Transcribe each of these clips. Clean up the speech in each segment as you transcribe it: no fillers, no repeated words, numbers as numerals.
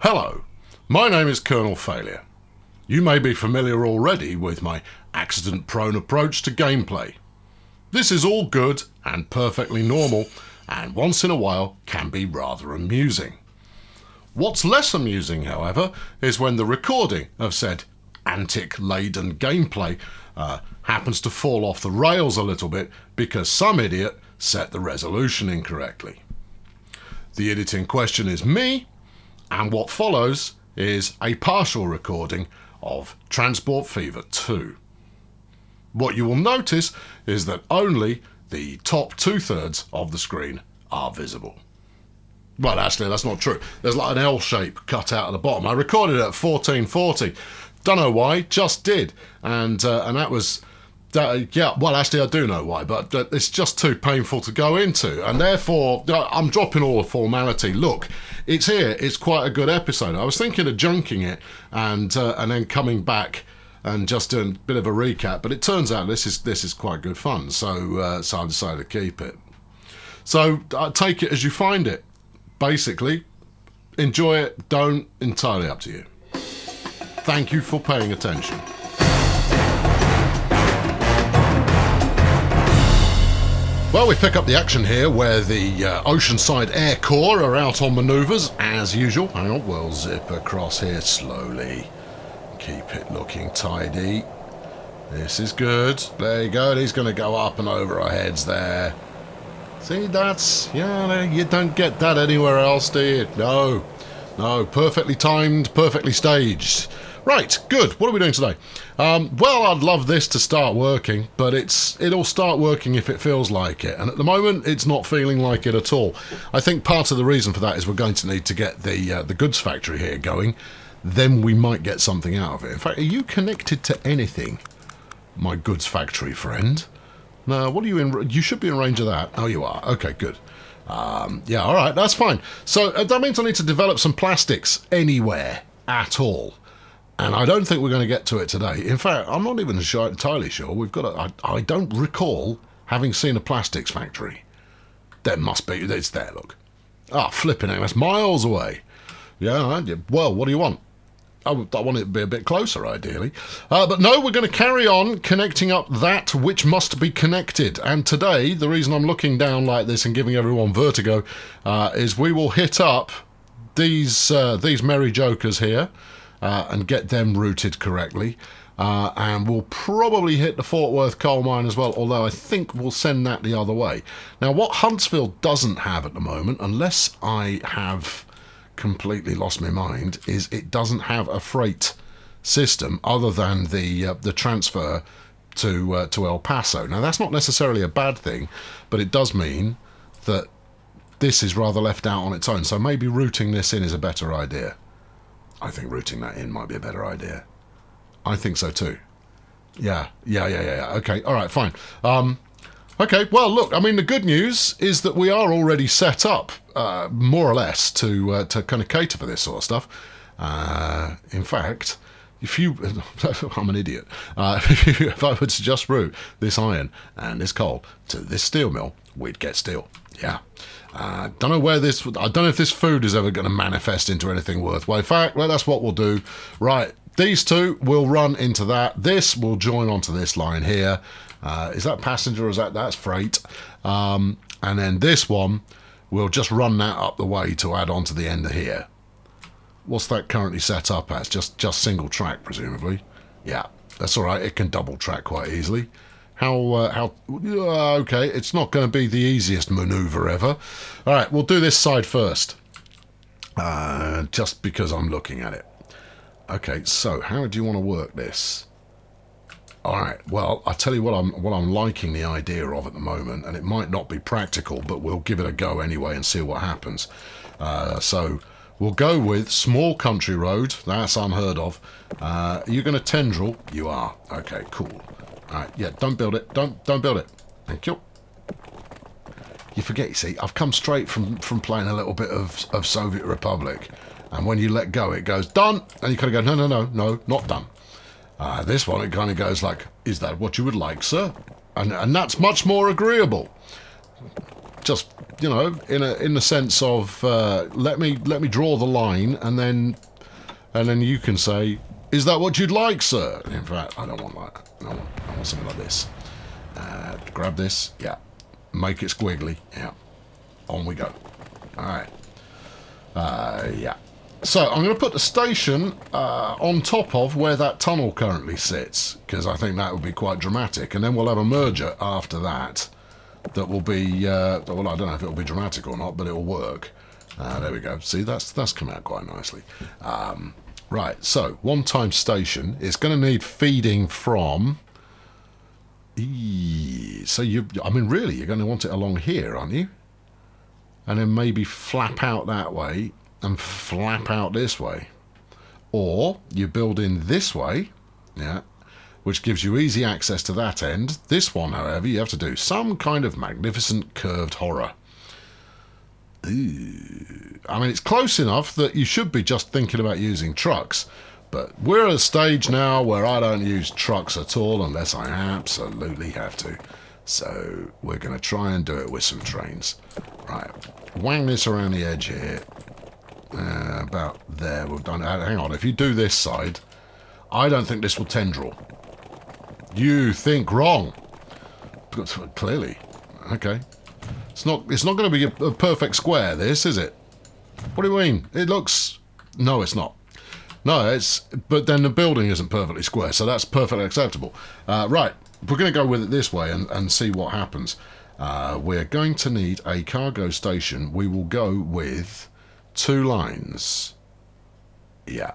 Hello, my name is Colonel Failure. You may be familiar already with my accident-prone approach to gameplay. This is all good and perfectly normal, and once in a while can be rather amusing. What's less amusing, however, is when the recording of said antic-laden gameplay happens to fall off the rails a little bit because some idiot set the resolution incorrectly. The idiot in question is me, and what follows is a partial recording of Transport Fever 2. What you will notice is that only the top 2/3 of the screen are visible. Well, actually, that's not true. There's like an L shape cut out at the bottom. I recorded it at 1440. Don't know why, just did. And that was... yeah, well, actually, I do know why, but it's just too painful to go into, and therefore, I'm dropping all the formality. Look, it's here. It's quite a good episode. I was thinking of junking it and then coming back and just doing a bit of a recap, but it turns out this is quite good fun, so I decided to keep it. So take it as you find it. Basically, enjoy it. Don't, entirely up to you. Thank you for paying attention. Well, we pick up the action here where the Oceanside Air Corps are out on manoeuvres, as usual. Hang on, we'll zip across here slowly. Keep it looking tidy. This is good. There you go. He's going to go up and over our heads there. See, that's... yeah, you don't get that anywhere else, do you? No, perfectly timed, perfectly staged. Right, good. What are we doing today? Well, I'd love this to start working, but it'll start working if it feels like it. And at the moment, it's not feeling like it at all. I think part of the reason for that is we're going to need to get the goods factory here going. Then we might get something out of it. In fact, are you connected to anything, my goods factory friend? No, what are you in? You should be in range of that. Oh, you are. Okay, good. Yeah, all right, that's fine. So that means I need to develop some plastics anywhere at all. And I don't think we're going to get to it today. In fact, I'm not even entirely sure. We've got I don't recall having seen a plastics factory. There must be. It's there, look. Ah, flipping it. That's miles away. Yeah, well, what do you want? I want it to be a bit closer, ideally. But no, we're going to carry on connecting up that which must be connected. And today, the reason I'm looking down like this and giving everyone vertigo is we will hit up these merry jokers here. And get them routed correctly. And we'll probably hit the Fort Worth coal mine as well, although I think we'll send that the other way. Now, what Huntsville doesn't have at the moment, unless I have completely lost my mind, is it doesn't have a freight system other than the transfer to El Paso. Now, that's not necessarily a bad thing, but it does mean that this is rather left out on its own. So maybe routing this in is a better idea. I think routing that in might be a better idea. I think so too. Yeah. Okay, all right, fine. Okay, well, look, I mean, the good news is that we are already set up, more or less, to kind of cater for this sort of stuff. In fact, if you... I'm an idiot. If I would just route this iron and this coal to this steel mill, we'd get steel. Yeah. Don't know where this... I don't know if this food is ever going to manifest into anything worthwhile. In fact, well, that's what we'll do. Right, these two will run into that. This will join onto this line here. Is that passenger or is that's freight? And then this one, we'll just run that up the way to add on to the end of here. What's that currently set up as? Just single track, presumably. Yeah, that's all right. It can double track quite easily. Okay, it's not going to be the easiest maneuver ever. All right, we'll do this side first. Just because I'm looking at it. Okay, so how do you want to work this? All right, well, I'll tell you what I'm liking the idea of at the moment, and it might not be practical, but we'll give it a go anyway and see what happens. So we'll go with small country road. That's unheard of. You're going to tendril? You are. Okay, cool. All right, yeah, don't build it. Don't build it. Thank you. You forget, you see, I've come straight from playing a little bit of Soviet Republic, and when you let go, it goes, done, and you kind of go, no, not done. This one, it kind of goes like, is that what you would like, sir? And that's much more agreeable. just, you know, in the sense of let me draw the line, and then you can say, is that what you'd like, sir? In fact, I don't want that. I want something like this. Grab this, yeah. Make it squiggly, yeah. On we go. All right. Yeah. So I'm going to put the station on top of where that tunnel currently sits, because I think that would be quite dramatic. And then we'll have a merger after that. That will be, well, I don't know if it will be dramatic or not, but it will work. There we go. See, that's come out quite nicely. Right, so one-time station is going to need feeding from... So I mean, really, you're going to want it along here, aren't you? And then maybe flap out that way and flap out this way. Or you build in this way, yeah, which gives you easy access to that end. This one, however, you have to do some kind of magnificent curved horror. Ooh. I mean, it's close enough that you should be just thinking about using trucks. But we're at a stage now where I don't use trucks at all unless I absolutely have to. So we're going to try and do it with some trains. Right, wang this around the edge here. About there, we've done it. Hang on, if you do this side, I don't think this will tendril. You think wrong. Clearly. Okay. It's not going to be a perfect square, this, is it? What do you mean? It looks... No, it's not. No, it's... But then the building isn't perfectly square, so that's perfectly acceptable. Right, we're going to go with it this way and see what happens. We're going to need a cargo station. We will go with 2 lines. Yeah.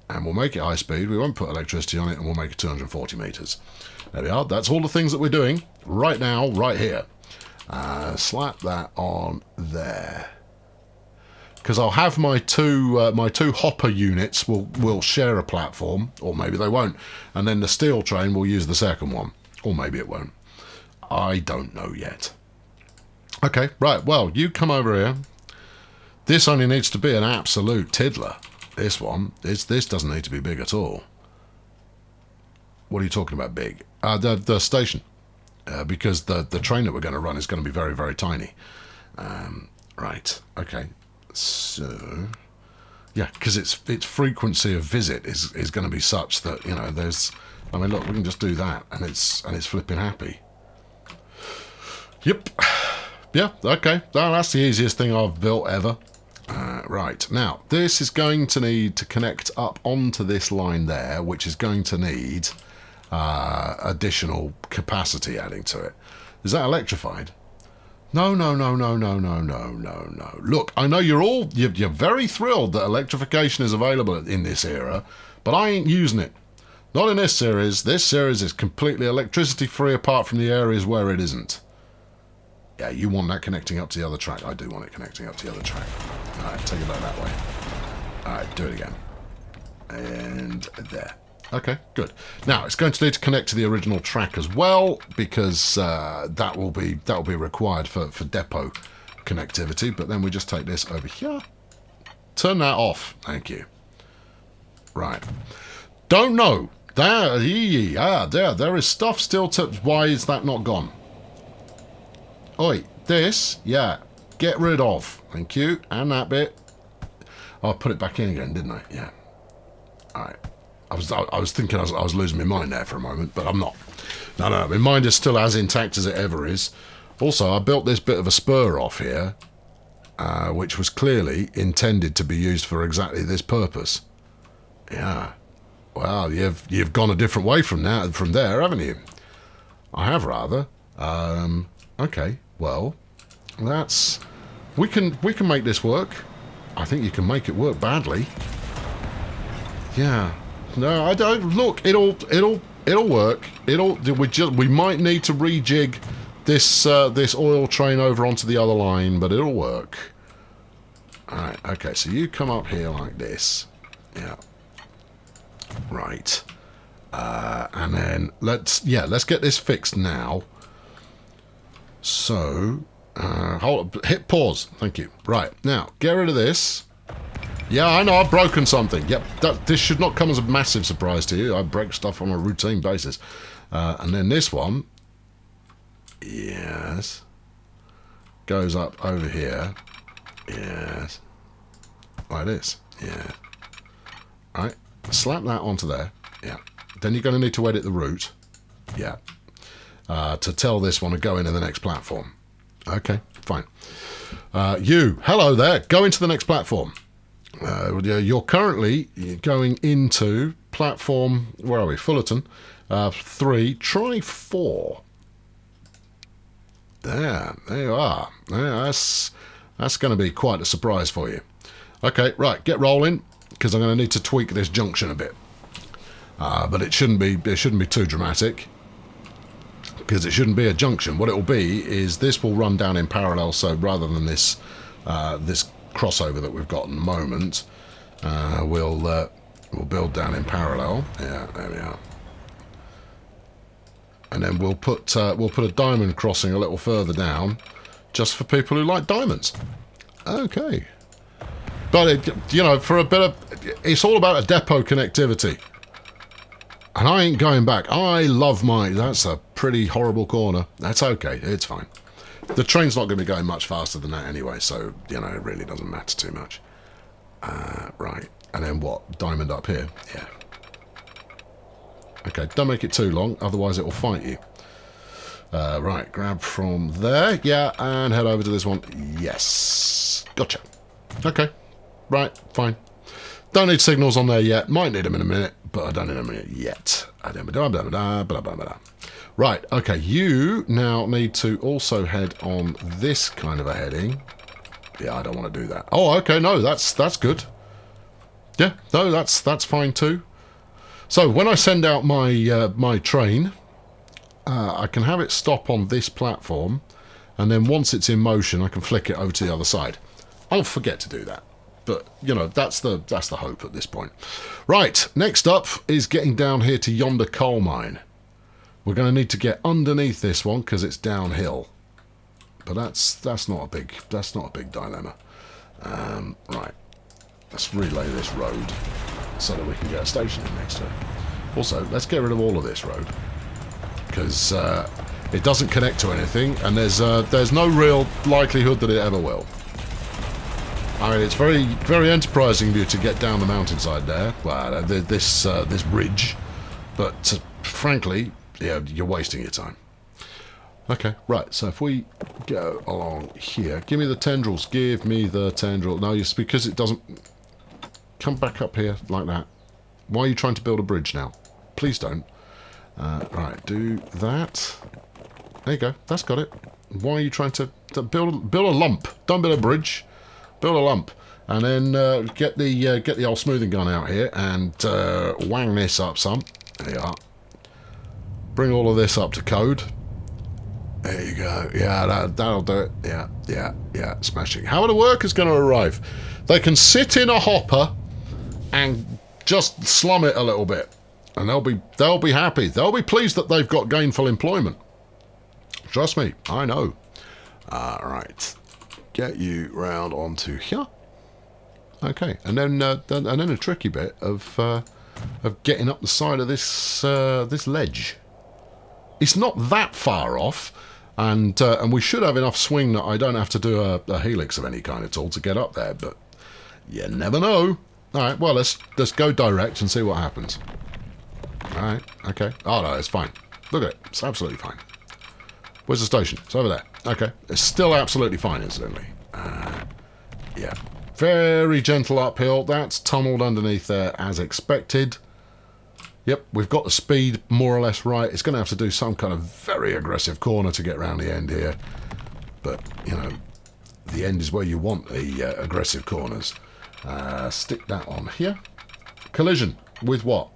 And we'll make it high speed. We won't put electricity on it, and we'll make it 240 metres. There we are. That's all the things that we're doing right now, right here. Slap that on there. Because I'll have my two hopper units will share a platform, or maybe they won't, and then the steel train will use the second one, or maybe it won't. I don't know yet. Okay, right. Well, you come over here. This only needs to be an absolute tiddler. This one, this doesn't need to be big at all. What are you talking about, big? The station, because the train that we're going to run is going to be very, very tiny. Right. Okay. So, yeah, because its frequency of visit is going to be such that, you know, there's... I mean, look, we can just do that, and it's flipping happy. Yep. Yeah, okay. That's the easiest thing I've built ever. Right, now, this is going to need to connect up onto this line there, which is going to need additional capacity adding to it. Is that electrified? No. Look, I know you're very thrilled that electrification is available in this era, but I ain't using it. Not in this series. This series is completely electricity free apart from the areas where it isn't. Yeah, you want that connecting up to the other track. I do want it connecting up to the other track. Alright, take it back that way. Alright, do it again. And there. Okay, good. Now, it's going to need to connect to the original track as well, because that will be required for depot connectivity. But then we just take this over here. Turn that off. Thank you. Right. Don't know. There is stuff still to... Why is that not gone? Oi, this, yeah, get rid of. Thank you. And that bit. Oh, I put it back in again, didn't I? Yeah. Alright. I was thinking I was losing my mind there for a moment, but I'm not. No, my mind is still as intact as it ever is. Also, I built this bit of a spur off here, which was clearly intended to be used for exactly this purpose. Yeah. Well, you've gone a different way from there, haven't you? I have rather. Okay. Well, that's... We can make this work. I think you can make it work badly. Yeah. No, I don't. Look, it'll work. We might need to rejig this oil train over onto the other line, but it'll work. All right. Okay. So you come up here like this. Yeah. Right. And then let's get this fixed now. So, hit pause. Thank you. Right, now, get rid of this. Yeah, I know, I've broken something. Yep, this should not come as a massive surprise to you. I break stuff on a routine basis. And then this one. Yes. goes up over here. Yes. Like this. Yeah. Right. Slap that onto there. Yeah. Then you're going to need to edit the route. Yeah. To tell this one to go into the next platform. Okay, fine. Hello there. Go into the next platform. You're currently going into platform, where are we? Fullerton. 3. Try 4. There you are. Yeah, that's going to be quite a surprise for you. Okay, right, get rolling, because I'm going to need to tweak this junction a bit. But it shouldn't be too dramatic, because it shouldn't be a junction. What it will be is this will run down in parallel, so rather than this crossover that we've got at the moment, we'll build down in parallel. Yeah, there we are. And then we'll put a diamond crossing a little further down, just for people who like diamonds. Okay. But for a bit of, it's all about a depot connectivity. And I ain't going back. I love that's a pretty horrible corner. That's okay. It's fine. The train's not going to be going much faster than that anyway, so, it really doesn't matter too much. Right. And then what? Diamond up here? Yeah. Okay, don't make it too long, otherwise it will fight you. Right, grab from there. Yeah, and head over to this one. Yes. Gotcha. Okay. Right, fine. Don't need signals on there yet. Might need them in a minute, but I don't need them yet. Right, okay, you now need to also head on this kind of a heading. Yeah, I don't want to do that. Oh, okay, no, that's good. Yeah, no, that's fine too. So when I send out my my train, I can have it stop on this platform, and then once it's in motion, I can flick it over to the other side. I'll forget to do that. But, that's the hope at this point. Right, next up is getting down here to yonder coal mine. We're going to need to get underneath this one because it's downhill. But that's not a big dilemma. Right, let's relay this road so that we can get a station in next to it. Also, let's get rid of all of this road because it doesn't connect to anything, and there's no real likelihood that it ever will. I mean, it's very, very enterprising of you to get down the mountainside there, well, this ridge, but frankly, yeah, you're wasting your time. Okay, right, so if we go along here, give me the tendrils, give me the tendril. No, it's because it doesn't come back up here like that. Why are you trying to build a bridge now? Please don't. Right, do that. There you go, that's got it. Why are you trying to build a lump? Don't build a bridge. Build a lump, and then get the old smoothing gun out here and wang this up some. There you are. Bring all of this up to code. There you go. Yeah, that'll do it. Yeah. Smashing. How are the workers going to arrive? They can sit in a hopper and just slum it a little bit, and they'll be happy. They'll be pleased that they've got gainful employment. Trust me, I know. Right. Get you round onto here. Okay, and then a tricky bit of getting up the side of this this ledge. It's not that far off, and we should have enough swing that I don't have to do a helix of any kind at all to get up there. But you never know. All right, well let's go direct and see what happens. All right, okay. Oh no, it's fine. Look at it. It's absolutely fine. Where's the station? It's over there. Okay. It's still absolutely fine, incidentally. Yeah. Very gentle uphill. That's tunneled underneath there as expected. Yep, we've got the speed more or less right. It's going to have to do some kind of very aggressive corner to get around the end here. But, the end is where you want the aggressive corners. Stick that on here. Collision with what?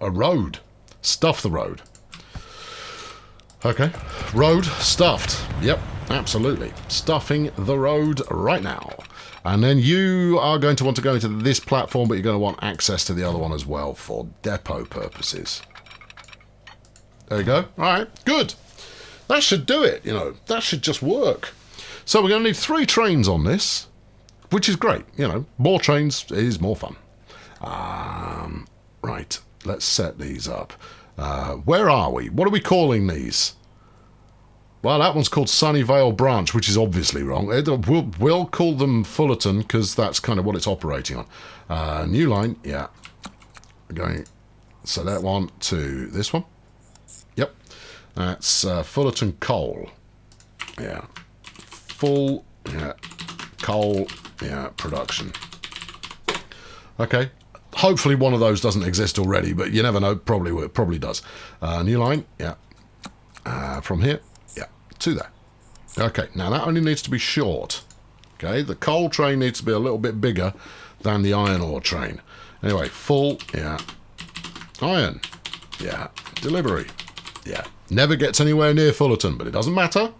A road. Stuff the road. Okay, road stuffed. Yep, absolutely. Stuffing the road right now. And then you are going to want to go into this platform, but you're going to want access to the other one as well for depot purposes. There you go. All right, good. That should do it, That should just work. So we're going to need 3 trains on this, which is great. More trains is more fun. Right, let's set these up. Where are we? What are we calling these? Well, that one's called Sunnyvale Branch, which is obviously wrong. We'll call them Fullerton because that's kind of what it's operating on. New line, yeah. Going, so that one to this one. Yep. That's Fullerton Coal. Yeah. Full, yeah. Coal, yeah, production. Okay. Hopefully one of those doesn't exist already, but you never know. Probably does. New line, yeah. From here, yeah, to there. Okay, now that only needs to be short. Okay, the coal train needs to be a little bit bigger than the iron ore train. Anyway, full, yeah. Iron, yeah. Delivery, yeah. Never gets anywhere near Fullerton, but it doesn't matter.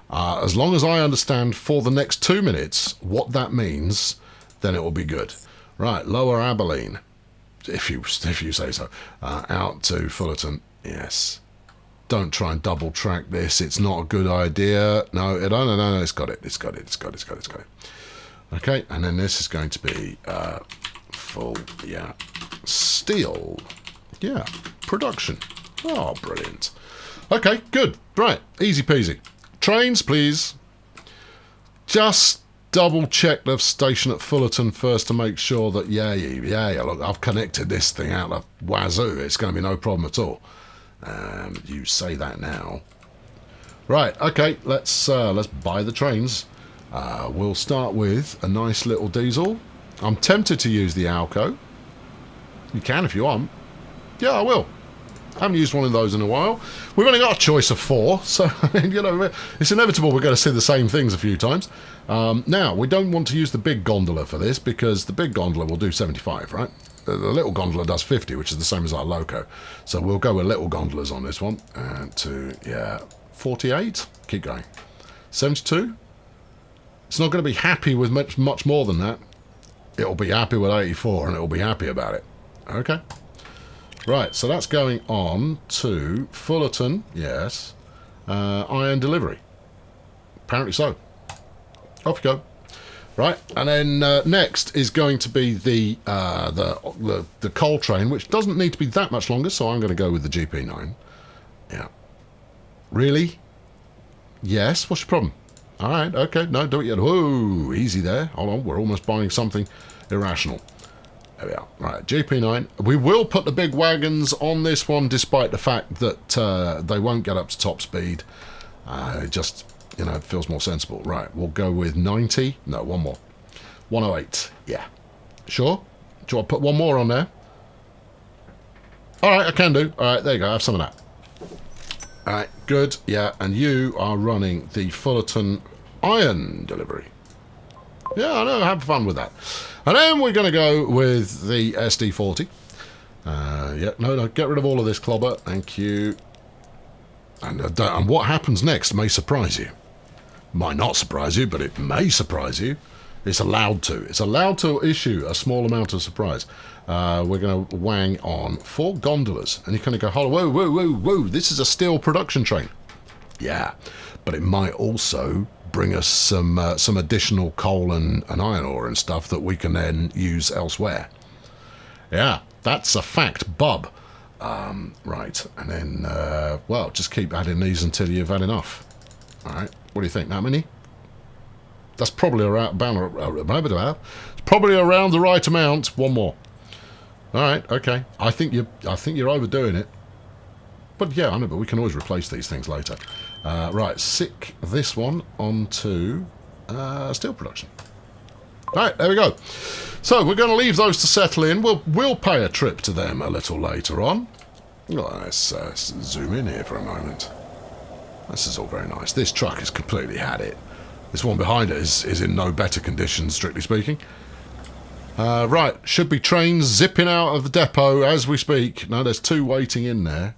As long as I understand for the next 2 minutes what that means, then it will be good. Right, Lower Abilene, if you say so. Out to Fullerton, yes. Don't try and double track this. It's not a good idea. No, it's got it. It's got it. Okay, and then this is going to be full, yeah. Steel, yeah. Production. Oh, brilliant. Okay, good. Right, easy peasy. Trains, please. Just double check the station at Fullerton first to make sure that, yeah, look, I've connected this thing out of wazoo. It's going to be no problem at all. You say that now. Right, okay, let's buy the trains. We'll start with a nice little diesel. I'm tempted to use the Alco. You can if you want. Yeah, I will. I haven't used one of those in a while. We've only got a choice of 4, so you know, it's inevitable we're going to see the same things a few times. Now, we don't want to use the big gondola for this because the big gondola will do 75, right? The little gondola does 50, which is the same as our loco. So we'll go with little gondolas on this one. To, yeah, 48. Keep going. 72. It's not going to be happy with much more than that. It'll be happy with 84, and it'll be happy about it. Okay. Right, so that's going on to Fullerton, yes. Iron delivery. Apparently so. Off you go. Right, and then next is going to be the coal train, which doesn't need to be that much longer, so I'm going to go with the GP9. Yeah. Really? Yes, what's your problem? All right, okay, no, do it yet. Whoa, easy there. Hold on, we're almost buying something irrational. There we are. Right, GP9. We will put the big wagons on this one, despite the fact that they won't get up to top speed. It just, you know, it feels more sensible. Right, we'll go with 90. No, one more. 108. Yeah. Sure? Do you want to put one more on there? All right, I can do. All right, there you go. Have some of that. All right, good. Yeah, and you are running the Fullerton iron delivery. Yeah, I know. Have fun with that. And then we're going to go with the SD40. Yeah, no, get rid of all of this clobber. Thank you. And what happens next may surprise you. Might not surprise you, but it may surprise you. It's allowed to. It's allowed to issue a small amount of surprise. We're going to wang on 4 gondolas. And you kind of go, whoa, whoa, whoa, whoa, this is a steel production train. Yeah, but it might also bring us some additional coal and iron ore and stuff that we can then use elsewhere. Yeah, that's a fact, bub. Right, and then, well, just keep adding these until you've had enough. All right, what do you think, that many? That's probably around, it's probably around the right amount. One more. All right, okay. I think you're overdoing it. But yeah, I know, but we can always replace these things later. Right, sick this one onto steel production. Right, there we go. So we're going to leave those to settle in. We'll pay a trip to them a little later on. Well, let's zoom in here for a moment. This is all very nice. This truck has completely had it. This one behind it is in no better condition, strictly speaking. Right, should be trains zipping out of the depot as we speak. No, there's 2 waiting in there.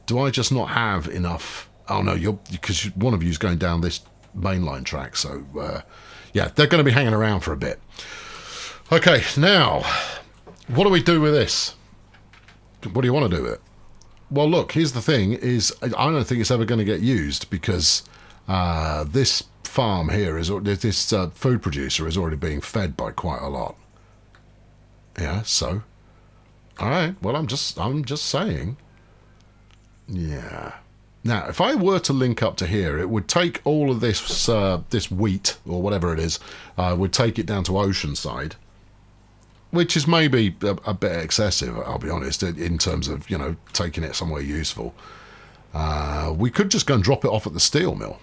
Do I just not have enough? Oh no, because one of you is going down this mainline track, so yeah, they're going to be hanging around for a bit. Okay, now, what do we do with this? What do you want to do with it? Well, look, here's the thing: is I don't think it's ever going to get used because this farm here this food producer is already being fed by quite a lot. Yeah, so all right. Well, I'm just saying. Yeah. Now, if I were to link up to here, it would take all of this this wheat, or whatever it is, would take it down to Oceanside, which is maybe a bit excessive, I'll be honest, in terms of, you know, taking it somewhere useful. We could just go and drop it off at the steel mill.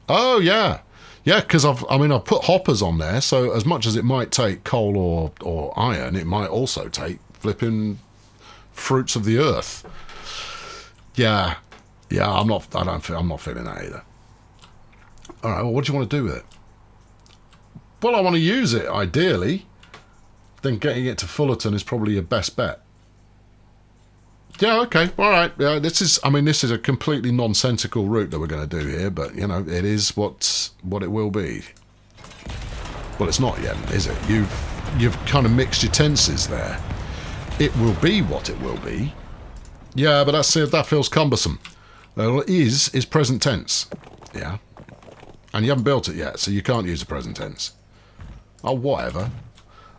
Oh, yeah. Yeah, because I've put hoppers on there, so as much as it might take coal or iron, it might also take flipping fruits of the earth. Yeah, I'm not feeling that either. All right, well, what do you want to do with it? Well, I want to use it ideally. Then getting it to Fullerton is probably your best bet. Yeah, okay, all right. Yeah, this is a completely nonsensical route that we're going to do here, but you know, it is what it will be. Well, it's not yet, is it? You've kind of mixed your tenses there. It will be what it will be. Yeah, but that feels cumbersome. Well, is present tense. Yeah, and you haven't built it yet, so you can't use the present tense. Oh, whatever.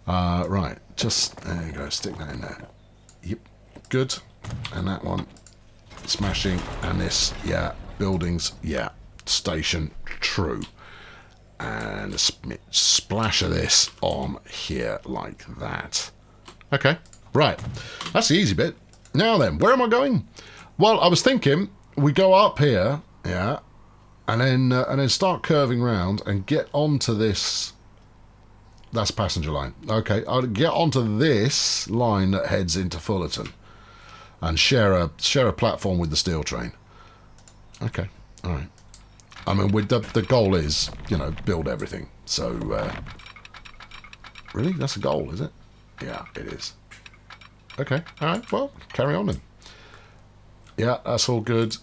Right, just there you go. Stick that in there. Yep, good. And that one, smashing, and this, yeah, buildings, yeah, station, true, and a splash of this on here like that. Okay, right, that's the easy bit. Now then, where am I going? Well, I was thinking we go up here, yeah, and then start curving round and get onto this. That's passenger line. Okay, I'll get onto this line that heads into Fullerton. And share a platform with the steel train. Okay, all right. I mean, the goal is, you know, build everything. So, really, that's a goal, is it? Yeah, it is. Okay, all right. Well, carry on then. Yeah, that's all good.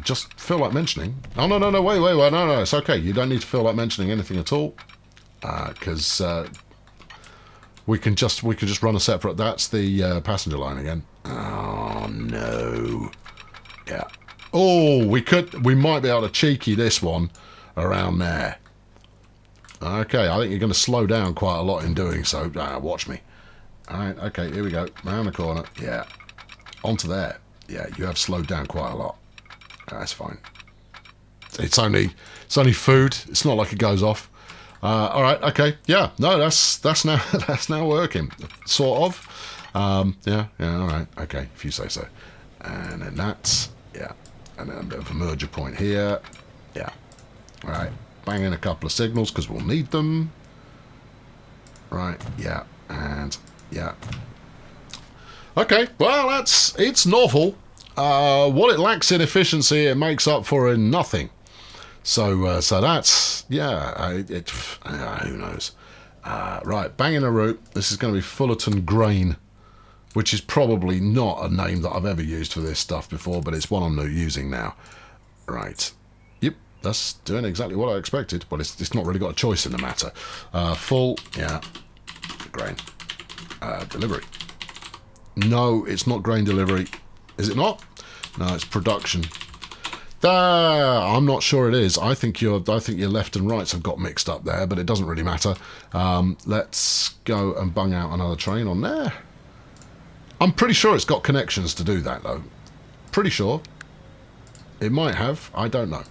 Just feel like mentioning. Oh no, wait, no, it's okay. You don't need to feel like mentioning anything at all, because we can just run a separate. That's the passenger line again. Oh no. Yeah. Oh, we might be able to cheeky this one around there. Okay, I think you're going to slow down quite a lot in doing so. Watch me. All right. Okay, here we go. Round the corner. Yeah. Onto there. Yeah, you have slowed down quite a lot. That's fine. It's only food. It's not like it goes off. All right. Okay. Yeah. No, that's now working. Sort of. Yeah. All right. Okay. If you say so. And then that's, yeah. And then a bit of a merger point here. Yeah. All right. Bang in a couple of signals because we'll need them. Right. Yeah. And yeah. Okay. Well, it's novel. What it lacks in efficiency, it makes up for in nothing. So that's, yeah, who knows. Right, banging a route. This is going to be Fullerton Grain, which is probably not a name that I've ever used for this stuff before, but it's one I'm using now. Right. Yep, that's doing exactly what I expected, but it's not really got a choice in the matter. Full, yeah, grain. Delivery. No, it's not grain delivery. Is it not? No, it's production. I'm not sure it is. I think your left and rights have got mixed up there, but it doesn't really matter. Let's go and bung out another train on there. I'm pretty sure it's got connections to do that, though. Pretty sure. It might have. I don't know.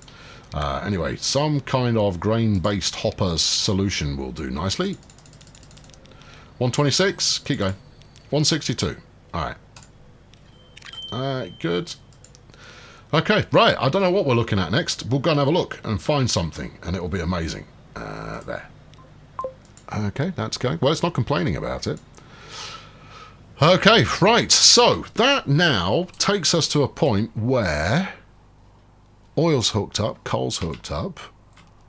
Anyway, some kind of grain-based hopper solution will do nicely. 126. Keep going. 162. All right. All right, good. Okay, right. I don't know what we're looking at next. We'll go and have a look and find something, and it will be amazing. There. Okay, that's going. Well, it's not complaining about it. Okay, right. So that now takes us to a point where oil's hooked up, coal's hooked up.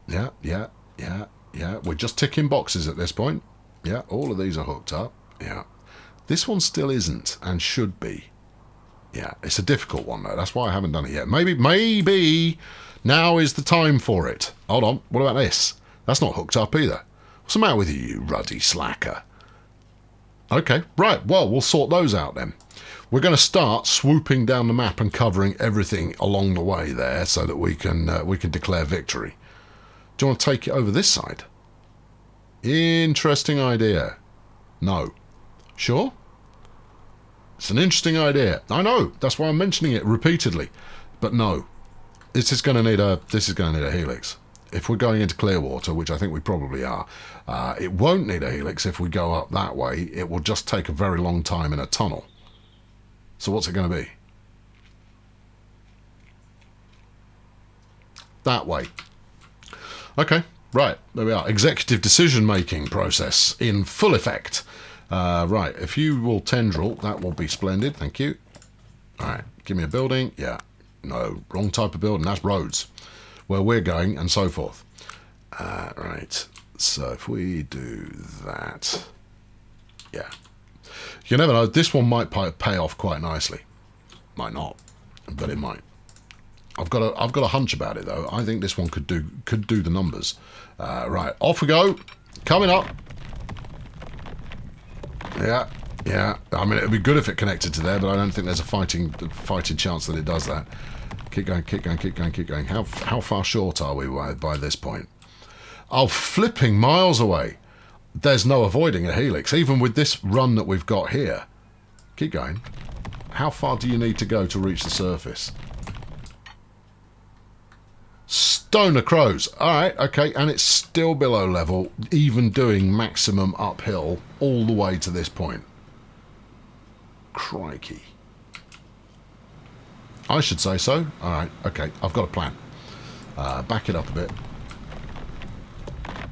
Yeah. We're just ticking boxes at this point. Yeah, all of these are hooked up. Yeah. This one still isn't and should be. Yeah, it's a difficult one, though. That's why I haven't done it yet. Maybe now is the time for it. Hold on. What about this? That's not hooked up either. What's the matter with you, you ruddy slacker? Okay, right. Well, we'll sort those out then. We're going to start swooping down the map and covering everything along the way there so that we can declare victory. Do you want to take it over this side? Interesting idea. No. Sure? It's an interesting idea. I know. That's why I'm mentioning it repeatedly. But no, this is going to need a helix. If we're going into Clearwater, which I think we probably are, it won't need a helix if we go up that way. It will just take a very long time in a tunnel. So what's it going to be? That way. Okay, right, there we are. Executive decision-making process in full effect. Right, if you will tendril, that will be splendid, thank you. All right, give me a building. Yeah, no, wrong type of building, that's roads. Where we're going, and so forth. Right, so if we do that... Yeah. You never know, this one might pay off quite nicely. Might not, but it might. I've got a hunch about it though. I think this one could do the numbers. Right, off we go. Coming up. Yeah, yeah. I mean, it'd be good if it connected to there, but I don't think there's a fighting chance that it does that. Keep going, keep going, keep going, keep going. How far short are we by this point? Oh, flipping miles away. There's no avoiding a helix, even with this run that we've got here. Keep going. How far do you need to go to reach the surface? Stoner crows. Alright, okay, and it's still below level, even doing maximum uphill all the way to this point. Crikey. I should say so. Alright, okay, I've got a plan. Back it up a bit.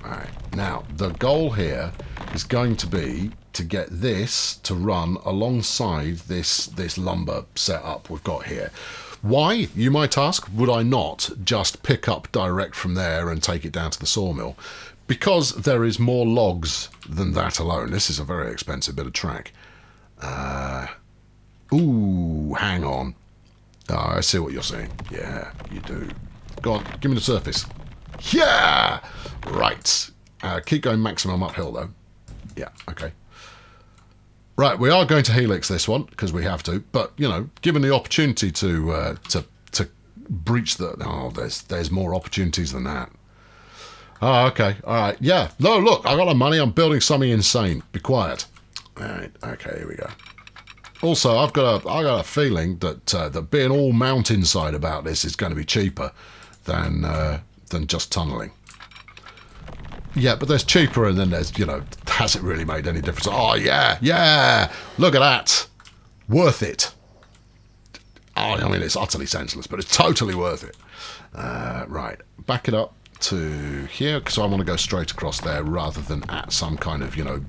Alright, now, the goal here is going to be to get this to run alongside this lumber setup we've got here. Why, you might ask, would I not just pick up direct from there and take it down to the sawmill? Because there is more logs than that alone. This is a very expensive bit of track. Ooh, hang on. Oh, I see what you're saying. Yeah, you do. Go on, give me the surface. Yeah! Right. Keep going maximum uphill, though. Yeah, okay. Right, we are going to helix this one, because we have to, but, you know, given the opportunity to breach the... Oh, there's more opportunities than that. Oh, okay, all right, yeah. No, look, I got the money, I'm building something insane. Be quiet. All right, okay, here we go. Also, I got a feeling that that being all mountainside about this is going to be cheaper than just tunnelling. Yeah, but there's cheaper, and then there's, you know, has it really made any difference? Oh, yeah, yeah, look at that. Worth it. Oh, I mean, it's utterly senseless, but it's totally worth it. Right, back it up to here, because I want to go straight across there rather than at some kind of, you know,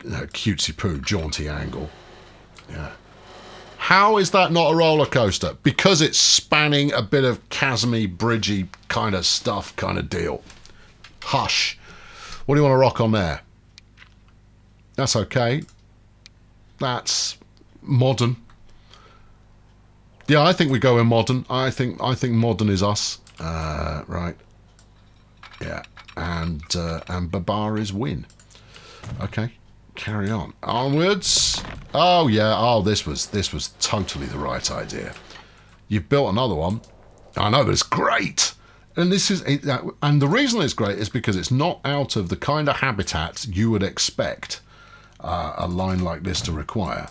cutesy-poo, jaunty angle. Yeah. How is that not a roller coaster? Because it's spanning a bit of chasmy, bridgy kind of stuff kind of deal. Hush. What do you want to rock on there? That's okay. That's modern. Yeah, I think we go in modern. I think modern is us. Right. Yeah. And Babar is win. Okay. Carry on. Onwards. Oh yeah. Oh, this was totally the right idea. You've built another one. I know, but it's great. And this is, and the reason it's great is because it's not out of the kind of habitat you would expect a line like this to require.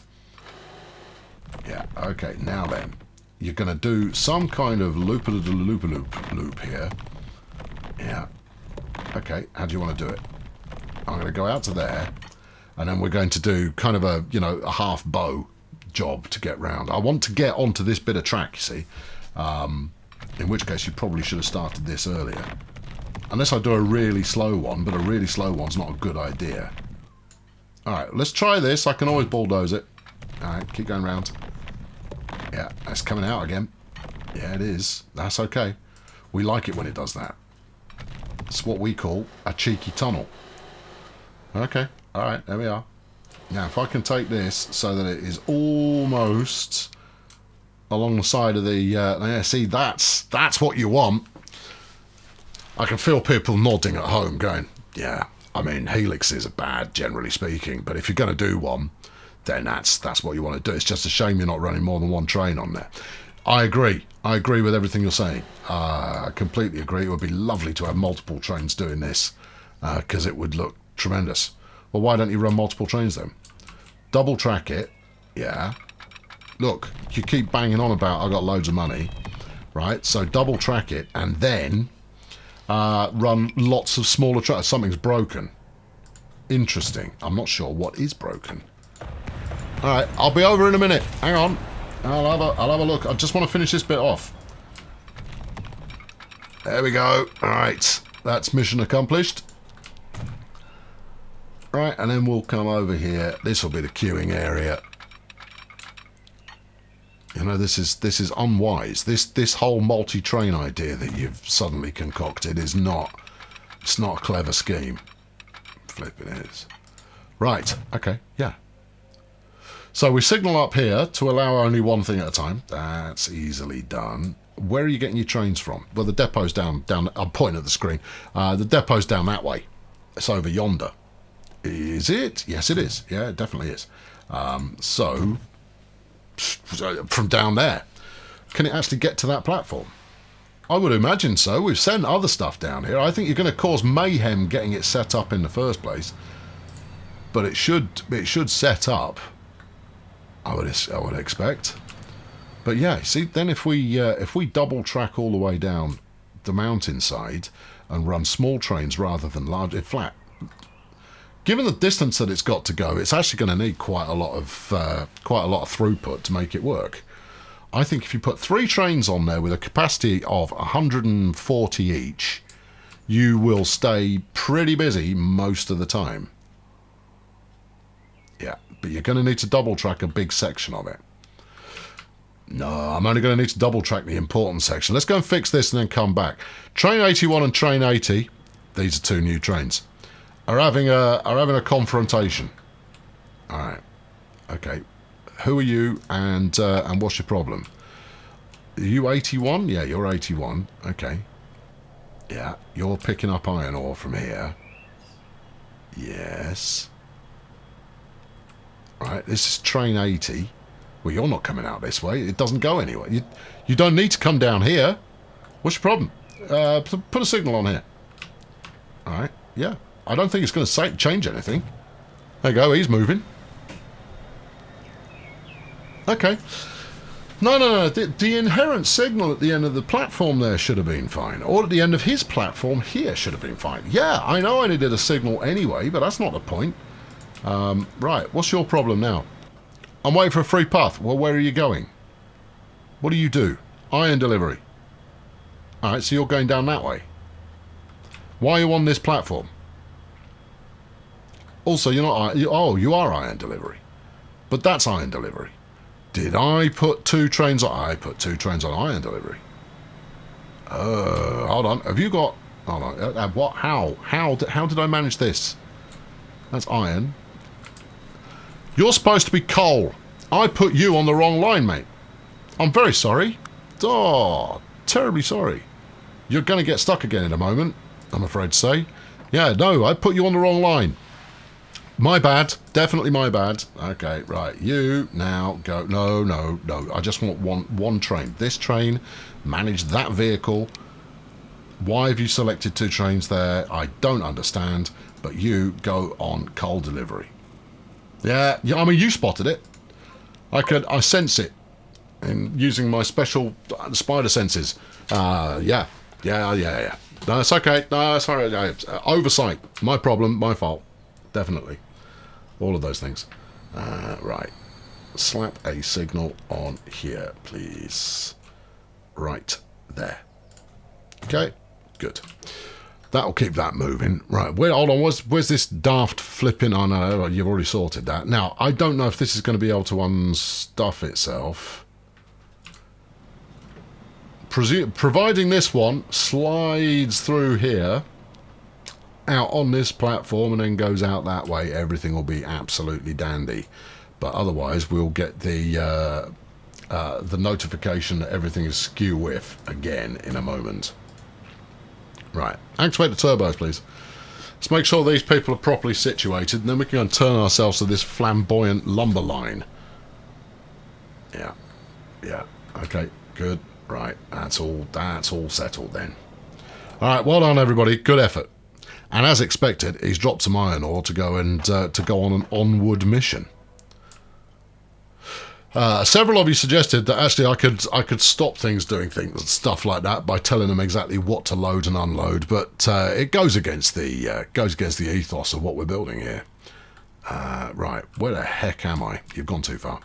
Yeah. Okay. Now then, you're going to do some kind of loop here. Yeah. Okay. How do you want to do it? I'm going to go out to there, and then we're going to do kind of a, you know, a half bow job to get round. I want to get onto this bit of track, you see. In which case you probably should have started this earlier. Unless I do a really slow one, but a really slow one's not a good idea. Alright, let's try this. I can always bulldoze it. Alright, keep going round. Yeah, that's coming out again. Yeah, it is. That's okay. We like it when it does that. It's what we call a cheeky tunnel. Okay, alright, there we are. Now, if I can take this so that it is almost along the side of the... yeah, see, that's what you want. I can feel people nodding at home going, yeah, I mean, helixes are bad, generally speaking, but if you're going to do one, then that's what you want to do. It's just a shame you're not running more than one train on there. I agree. I agree with everything you're saying. I completely agree. It would be lovely to have multiple trains doing this, because it would look tremendous. Well, why don't you run multiple trains then? Double track it, Yeah. Look, you keep banging on about I got loads of money. Right, so double track it and then run lots of smaller tracks. Something's broken. Interesting. I'm not sure what is broken. Alright, I'll be over in a minute. Hang on. I'll have a look. I just want to finish this bit off. There we go. Alright, that's mission accomplished. Right, and then we'll come over here. This will be the queuing area. You know, this is unwise. This whole multi-train idea that you've suddenly concocted is not... It's not a clever scheme. Flipping is. Right, okay, yeah. So we signal up here to allow only one thing at a time. That's easily done. Where are you getting your trains from? Well, the depot's down. I'm pointing at the screen. The depot's down that way. It's over yonder. Is it? Yes, it is. Yeah, it definitely is. So, from down there, can it actually get to that platform? I would imagine so. We've sent other stuff down here. I think you're going to cause mayhem getting it set up in the first place. But it should set up. I would expect. But yeah, see, then if we double track all the way down the mountainside and run small trains rather than large, flat. Given the distance that it's got to go, it's actually going to need quite a lot of throughput to make it work. I think if you put 3 trains on there with a capacity of 140 each, you will stay pretty busy most of the time. Yeah, but you're going to need to double track a big section of it. No, I'm only going to need to double track the important section. Let's go and fix this and then come back. Train 81 and Train 80, these are 2 new trains, are having a confrontation. All right, okay. Who are you and what's your problem? Are you 81? Yeah, you're 81. Okay. Yeah, you're picking up iron ore from here. Yes. Right, this is train 80. Well, you're not coming out this way. It doesn't go anywhere. You don't need to come down here. What's your problem? Put a signal on here. All right, yeah. I don't think it's going to change anything. There you go, he's moving. Okay. No. The inherent signal at the end of the platform there should have been fine. Or at the end of his platform here should have been fine. Yeah, I know I needed a signal anyway, but that's not the point. Right, what's your problem now? I'm waiting for a free path. Well, where are you going? What do you do? Iron delivery. Alright, so you're going down that way. Why are you on this platform? Also, you're not... you are iron delivery. But that's iron delivery. Did I put 2 trains on... I put 2 trains on iron delivery. Hold on. Have you got... Hold on. What? How did I manage this? That's iron. You're supposed to be coal. I put you on the wrong line, mate. I'm very sorry. Oh, terribly sorry. You're going to get stuck again in a moment, I'm afraid to say. Yeah, no, I put you on the wrong line. My bad. Definitely my bad. Okay, right. You now go. No. I just want one train. This train, manage that vehicle. Why have you selected 2 trains there? I don't understand. But you go on coal delivery. Yeah, I mean, you spotted it. I sense it. And using my special spider senses. Yeah. No, it's okay. No, it's all right. Oversight. My problem. My fault. Definitely. All of those things. Right. Slap a signal on here, please. Right there. Okay. Good. That'll keep that moving. Right, hold on, where's this daft flipping? Oh no, you've already sorted that. Now, I don't know if this is going to be able to unstuff itself. Providing this one slides through here, out on this platform and then goes out that way, everything will be absolutely dandy. But otherwise, we'll get the notification that everything is skew with again in a moment. Right, activate the turbos, please. Let's make sure these people are properly situated, and then we can go and turn ourselves to this flamboyant lumber line. Yeah, okay, good. Right, that's all settled then. All right, well done, everybody. Good effort. And as expected, he's dropped some iron ore to go and to go on an onward mission. Several of you suggested that actually I could stop things doing stuff like that by telling them exactly what to load and unload, but it goes against the ethos of what we're building here. Right, where the heck am I? You've gone too far.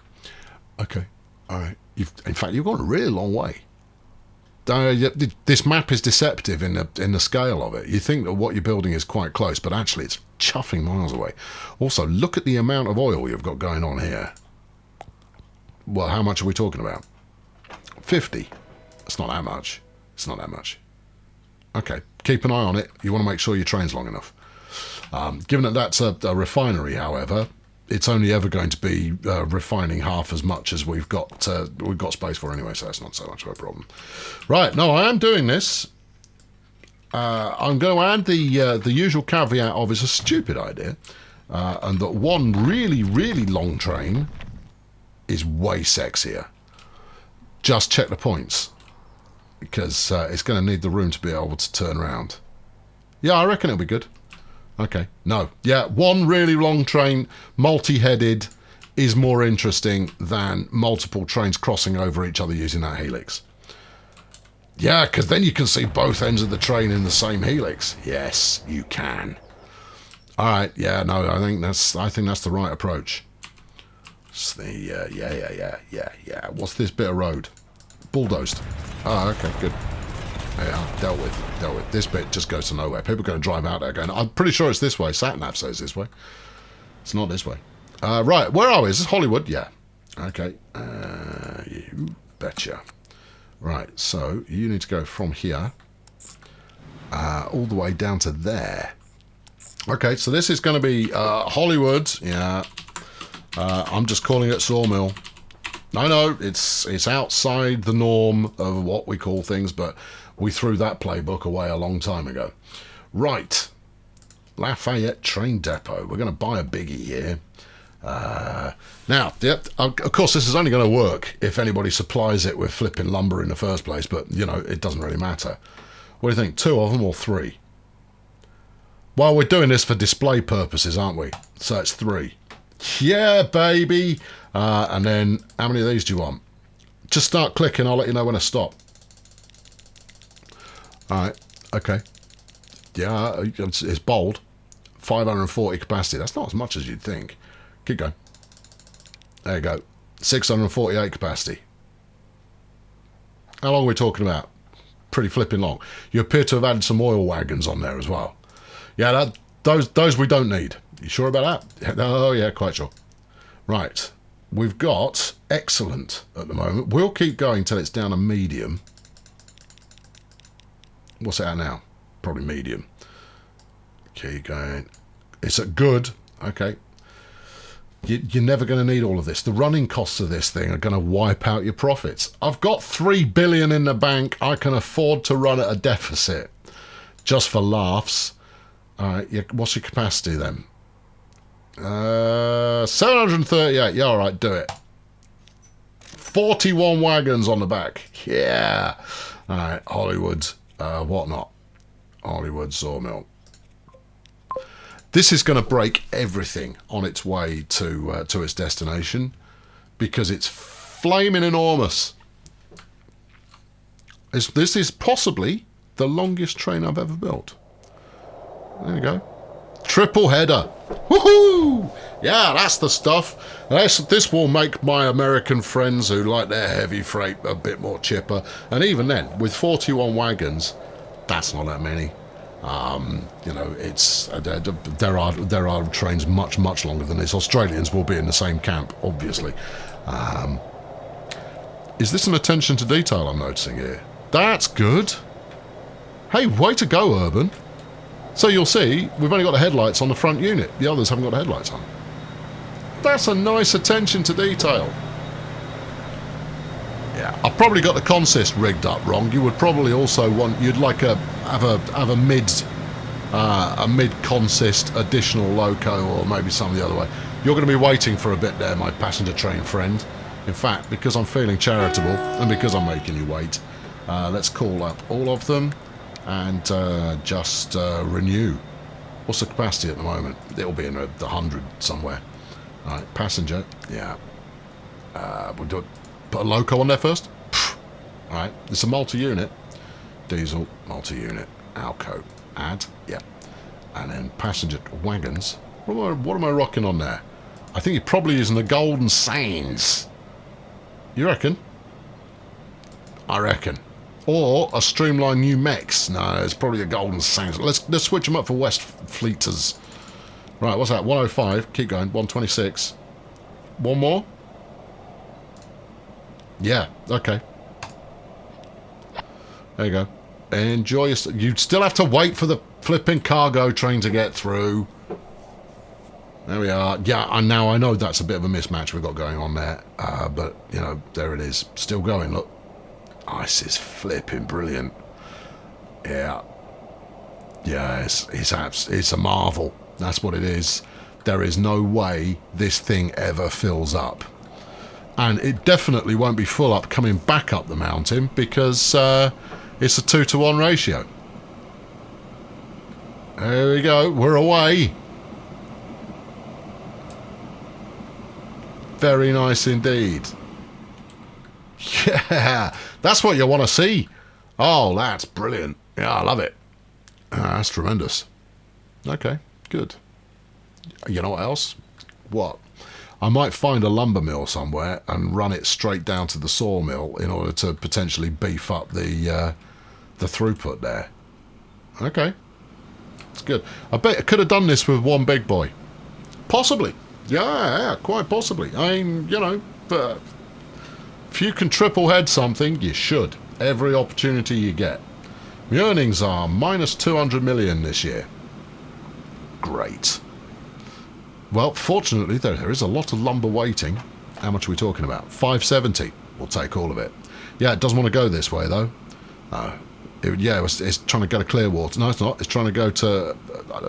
Okay, all right. In fact, you've gone a really long way. This map is deceptive in the scale of it. You think that what you're building is quite close, but actually it's chuffing miles away. Also, look at the amount of oil you've got going on here. Well, how much are we talking about? 50. It's not that much. It's not that much. Okay, keep an eye on it. You want to make sure your train's long enough. Given that that's a refinery, however, it's only ever going to be refining half as much as we've got space for anyway, so that's not so much of a problem. Right, no, I am doing this. I'm going to add the usual caveat of it's a stupid idea, and that one really, really long train is way sexier. Just check the points, because it's going to need the room to be able to turn around. Yeah, I reckon it'll be good. Okay, no. Yeah, one really long train, multi-headed, is more interesting than multiple trains crossing over each other using that helix. Yeah, because then you can see both ends of the train in the same helix. Yes, you can. All right, yeah, no, I think that's the right approach. It's the yeah. What's this bit of road? Bulldozed. Oh, okay, good. Yeah, dealt with. This bit just goes to nowhere. People are going to drive out there going, I'm pretty sure it's this way. Sat-nav says this way. It's not this way. Right, where are we? Is this Hollywood? Yeah. Okay. You betcha. Right, so you need to go from here all the way down to there. Okay, so this is going to be Hollywood. Yeah. I'm just calling it Sawmill. No, it's outside the norm of what we call things, but we threw that playbook away a long time ago. Right. Lafayette Train Depot. We're going to buy a biggie here. Now, yep, of course, this is only going to work if anybody supplies it with flipping lumber in the first place, but, you know, it doesn't really matter. What do you think? 2 of them or 3? Well, we're doing this for display purposes, aren't we? So it's 3. Yeah, baby. And then, how many of these do you want? Just start clicking. I'll let you know when I stop. All right. Okay. Yeah, it's bold. 540 capacity. That's not as much as you'd think. Keep going. There you go. 648 capacity. How long are we talking about? Pretty flipping long. You appear to have added some oil wagons on there as well. Yeah, those we don't need. You sure about that? Oh, yeah, quite sure. Right. We've got excellent at the moment. We'll keep going till it's down to medium. What's it at now? Probably medium. Keep going. It's at good. Okay. You're never going to need all of this. The running costs of this thing are going to wipe out your profits. I've got $3 billion in the bank. I can afford to run at a deficit. Just for laughs. All right. What's your capacity then? 738. Yeah, all right. Do it. 41 wagons on the back. Yeah. All right. Hollywood. Whatnot. Hollywood Sawmill. This is going to break everything on its way to its destination because it's flaming enormous. This is possibly the longest train I've ever built. There you go. Triple header. Woohoo! Yeah, that's the stuff. This will make my American friends who like their heavy freight a bit more chipper. And even then, with 41 wagons, that's not that many. You know, it's there are trains much longer than this. Australians will be in the same camp, obviously. Is this an attention to detail I'm noticing here? That's good. Hey, way to go, Urban. So you'll see, we've only got the headlights on the front unit. The others haven't got the headlights on. That's a nice attention to detail. Yeah, I've probably got the consist rigged up wrong. You would probably also want, you'd like have a mid consist additional loco, or maybe some the other way. You're going to be waiting for a bit there, my passenger train friend. In fact, because I'm feeling charitable and because I'm making you wait, let's call up all of them and just renew. What's the capacity at the moment? It'll be in the 100 somewhere. All right, passenger, yeah. We'll do it. Put a loco on there first. Alright, it's a multi-unit. Diesel, multi-unit. Alco. Add. Yeah. And then passenger wagons. What am I rocking on there? I think you're probably using the Golden Sands. You reckon? I reckon. Or a streamlined new Mex. No, it's probably a Golden Sands. Let's switch them up for West Fleeters. Right, what's that? 105. Keep going. 126. One more? Yeah, okay. There you go. Enjoy your... You'd still have to wait for the flipping cargo train to get through. There we are. Yeah, and now I know that's a bit of a mismatch we've got going on there. But, you know, there it is. Still going, look. Ice is flipping brilliant. Yeah. Yeah, it's a marvel. That's what it is. There is no way this thing ever fills up. And it definitely won't be full up coming back up the mountain because it's a 2-to-1 ratio. There we go. We're away. Very nice indeed. Yeah, that's what you want to see. Oh, that's brilliant. Yeah, I love it. That's tremendous. Okay, good. You know what else? What? I might find a lumber mill somewhere and run it straight down to the sawmill in order to potentially beef up the throughput there. Okay, it's good. I bet I could have done this with one big boy. Possibly. Yeah, quite possibly. I mean, you know, but if you can triple head something, you should. Every opportunity you get. My earnings are minus 200 million this year. Great. Well, fortunately, there is a lot of lumber waiting. How much are we talking about? 570. We'll take all of it. Yeah, it doesn't want to go this way, though. It's trying to go to Clearwater. No, it's not. It's trying to go to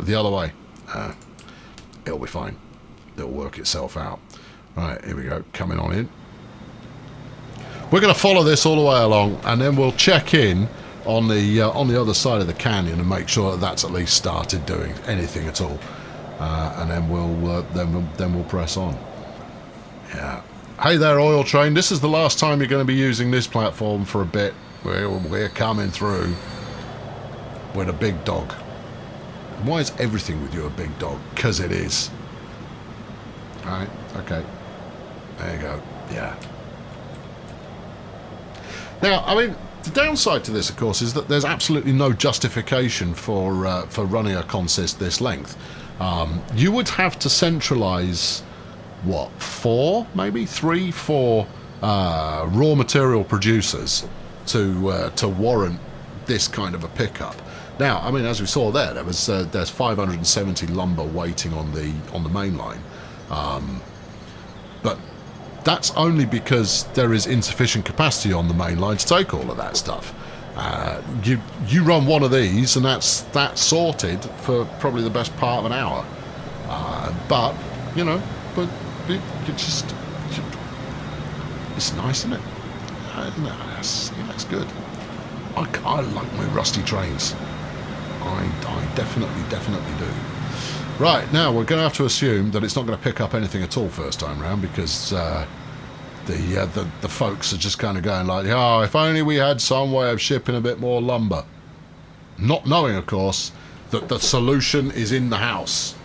the other way. It'll be fine. It'll work itself out. Right, here we go. Coming on in. We're going to follow this all the way along, and then we'll check in on the other side of the canyon and make sure that that's at least started doing anything at all. And then we'll press on. Yeah. Hey there, oil train. This is the last time you're going to be using this platform for a bit. We're coming through with a big dog. Why is everything with you a big dog? Because it is. Right. Okay. There you go. Yeah. Now, I mean, the downside to this, of course, is that there's absolutely no justification for running a consist this length. You would have to centralise, what, 4, maybe 3, 4 raw material producers to warrant this kind of a pickup. Now, I mean, as we saw there's 570 lumber waiting on the main line, but that's only because there is insufficient capacity on the main line to take all of that stuff. You run one of these and that's sorted for probably the best part of an hour. But you know, it's nice, isn't it? That's good. I like my rusty trains. I definitely do. Right, now we're going to have to assume that it's not going to pick up anything at all first time round because the folks are just kind of going like, oh, if only we had some way of shipping a bit more lumber. Not knowing, of course, that the solution is in the house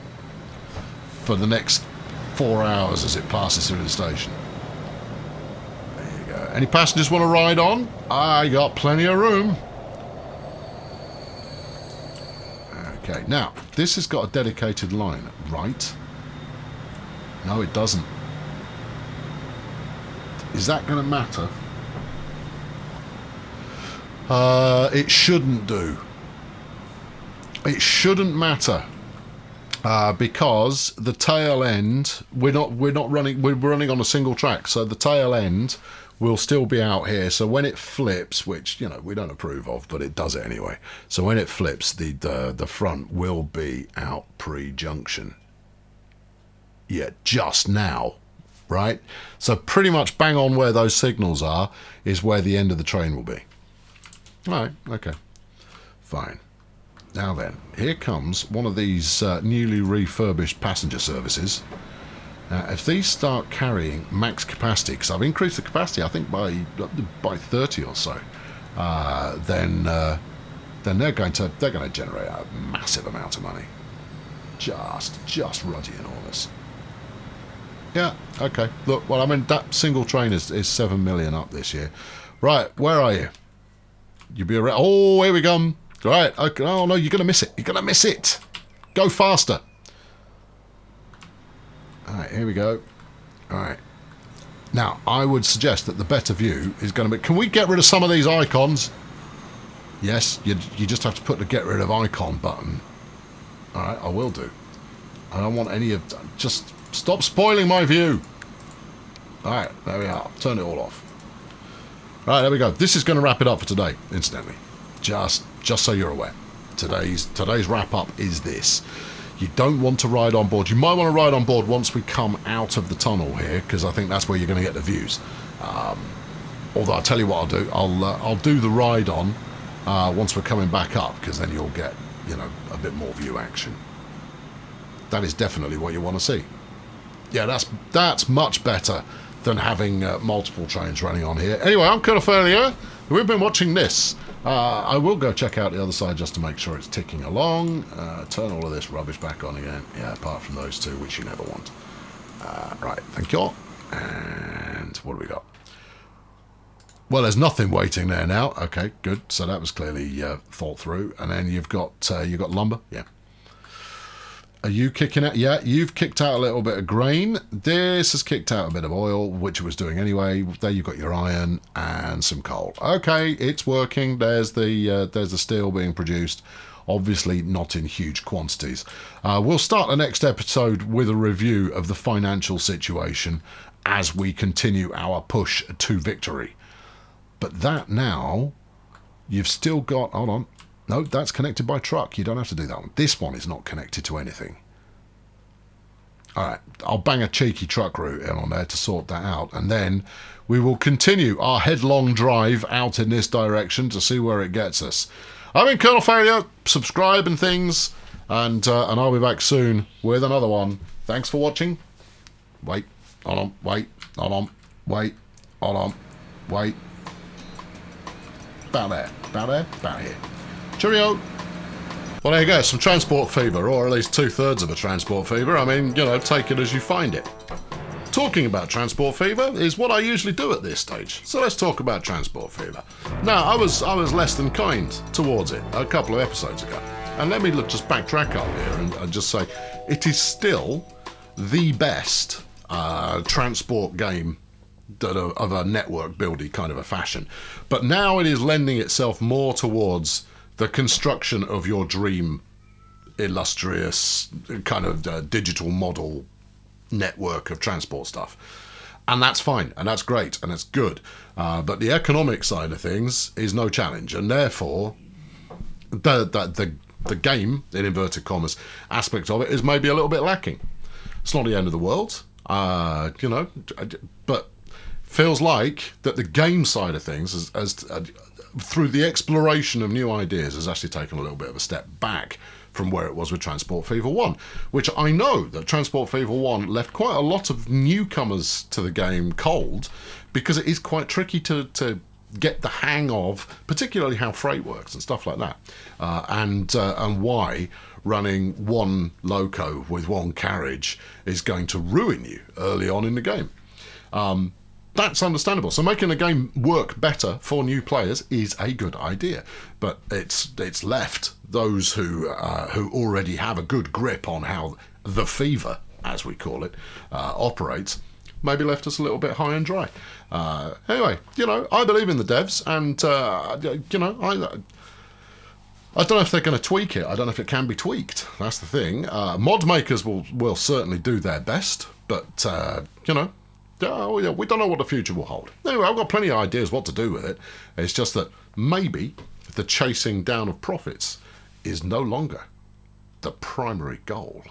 for the next 4 hours as it passes through the station. There you go. Any passengers want to ride on? I got plenty of room. Okay, now, this has got a dedicated line, right? No, it doesn't. Is that going to matter? It shouldn't do. It shouldn't matter because the tail end we're running on a single track, so the tail end will still be out here. So when it flips, which you know we don't approve of, but it does it anyway. So when it flips, the front will be out pre-junction. Yeah, just now. Right? So pretty much bang on where those signals are is where the end of the train will be. Alright, okay. Fine. Now then, here comes one of these newly refurbished passenger services. Now, if these start carrying max capacity, because I've increased the capacity, I think by 30 or so, then they're going to generate a massive amount of money. Just ruddy enormous. Yeah, okay. Look, well, I mean, that single train is 7 million up this year. Right, where are you? You'll be around. Oh, here we go. Right, okay. Oh, no, you're going to miss it. You're going to miss it. Go faster. All right, here we go. All right. Now, I would suggest that the better view is going to be... Can we get rid of some of these icons? Yes, you just have to put the get rid of icon button. All right, I will do. I don't want any of... Just stop spoiling my view. All right, there we are. Turn it all off. All right, there we go. This is going to wrap it up for today, incidentally. Just so you're aware. Today's wrap-up is this. You don't want to ride on board. You might want to ride on board once we come out of the tunnel here, because I think that's where you're going to get the views. Although I'll tell you what I'll do. I'll do the ride on once we're coming back up, because then you'll get, you know, a bit more view action. That is definitely what you want to see. Yeah, that's much better than having multiple trains running on here. Anyway, I'm Colonel Failure. We've been watching this. I will go check out the other side just to make sure it's ticking along. Turn all of this rubbish back on again. Yeah, apart from those two, which you never want. Right, thank you. And what do we got? Well, there's nothing waiting there now. Okay, good. So that was clearly thought through. And then you've got lumber. Yeah. Are you kicking out? Yeah, you've kicked out a little bit of grain. This has kicked out a bit of oil, which it was doing anyway. There you've got your iron and some coal. Okay, it's working. There's the steel being produced. Obviously not in huge quantities. We'll start the next episode with a review of the financial situation as we continue our push to victory. But that now, you've still got... Hold on. No, that's connected by truck. You don't have to do that one. This one is not connected to anything. All right, I'll bang a cheeky truck route in on there to sort that out. And then we will continue our headlong drive out in this direction to see where it gets us. I've been Colonel Failure. Subscribe and things. And I'll be back soon with another one. Thanks for watching. Wait. Hold on. Wait. Hold on. Wait. Hold on. Wait. About there. About there. About here. Cheerio! Well, there you go, some transport fever, or at least 2/3 of a transport fever. I mean, you know, take it as you find it. Talking about transport fever is what I usually do at this stage. So let's talk about transport fever. Now, I was less than kind towards it a couple of episodes ago. And let me just backtrack up here and just say, it is still the best transport game of a network buildy kind of a fashion. But now it is lending itself more towards the construction of your dream illustrious kind of digital model network of transport stuff. And that's fine, and that's great, and it's good. But the economic side of things is no challenge, and therefore the game, in inverted commas, aspect of it is maybe a little bit lacking. It's not the end of the world, you know, but feels like that the game side of things has through the exploration of new ideas has actually taken a little bit of a step back from where it was with Transport Fever 1, which I know that Transport Fever 1 left quite a lot of newcomers to the game cold, because it is quite tricky to get the hang of, particularly how freight works and stuff like that, and why running one loco with one carriage is going to ruin you early on in the game. That's understandable. So making the game work better for new players is a good idea, but it's left those who already have a good grip on how the fever, as we call it, operates, maybe left us a little bit high and dry. Anyway, you know, I believe in the devs, and you know, I don't know if they're going to tweak it. I don't know if it can be tweaked. That's the thing. Mod makers will certainly do their best, but you know. We don't know what the future will hold. Anyway, I've got plenty of ideas what to do with it. It's just that maybe the chasing down of profits is no longer the primary goal.